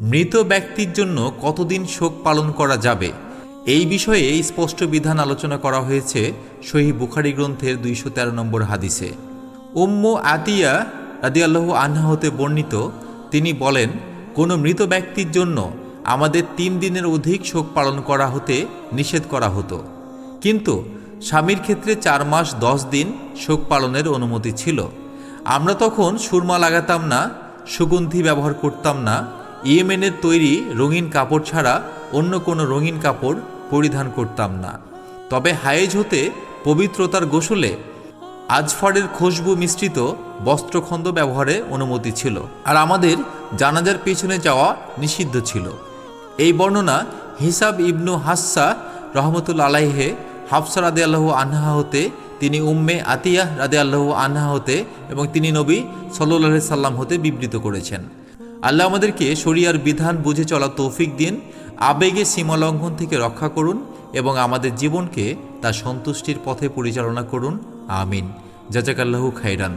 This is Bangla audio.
মৃত ব্যক্তির জন্য কতদিন শোক পালন করা যাবে, এই বিষয়ে স্পষ্ট বিধান আলোচনা করা হয়েছে সহিহ বুখারী গ্রন্থের 213 নম্বর হাদিসে। উম্মু আতিয়া রাদিয়াল্লাহু আনহা হতে বর্ণিত, তিনি বলেন, কোনো মৃত ব্যক্তির জন্য আমাদের 3 দিনের অধিক শোক পালন করা হতে নিষেধ করা হতো, কিন্তু স্বামীর ক্ষেত্রে 4 মাস 10 দিন শোক পালনের অনুমতি ছিল। আমরা তখন সুরমা লাগাতাম না, সুগন্ধি ব্যবহার করতাম না, ইয়েমেনের তৈরি রঙিন কাপড় ছাড়া অন্য কোনো রঙিন কাপড় পরিধান করতাম না। তবে হায়েজ হতে পবিত্রতার গোসলে আজফারের খুশবু মিশ্রিত বস্ত্রখণ্ড ব্যবহারে অনুমতি ছিল, আর আমাদের জানাজার পেছনে যাওয়া নিষিদ্ধ ছিল। এই বর্ণনা হিসাব ইবনু হাসসা রহমতুল্লাহ আলাইহে হাফসা রাদিয়াল্লাহু আনহা হতে, তিনি উম্মে আতিয়াহ রাদিয়াল্লাহু আনহা হতে এবং তিনি নবী সাল্লাল্লাহু আলাইহি সাল্লাম হতে বিবৃত করেছেন। আল্লাহ আমাদেরকে শরিয়ার বিধান বুঝে চলা তৌফিক দিন, আবেগে সীমালঙ্ঘন থেকে রক্ষা করুন এবং আমাদের জীবনকে তার সন্তুষ্টির পথে পরিচালনা করুন। আমিন। জাযাকাল্লাহু খাইরান।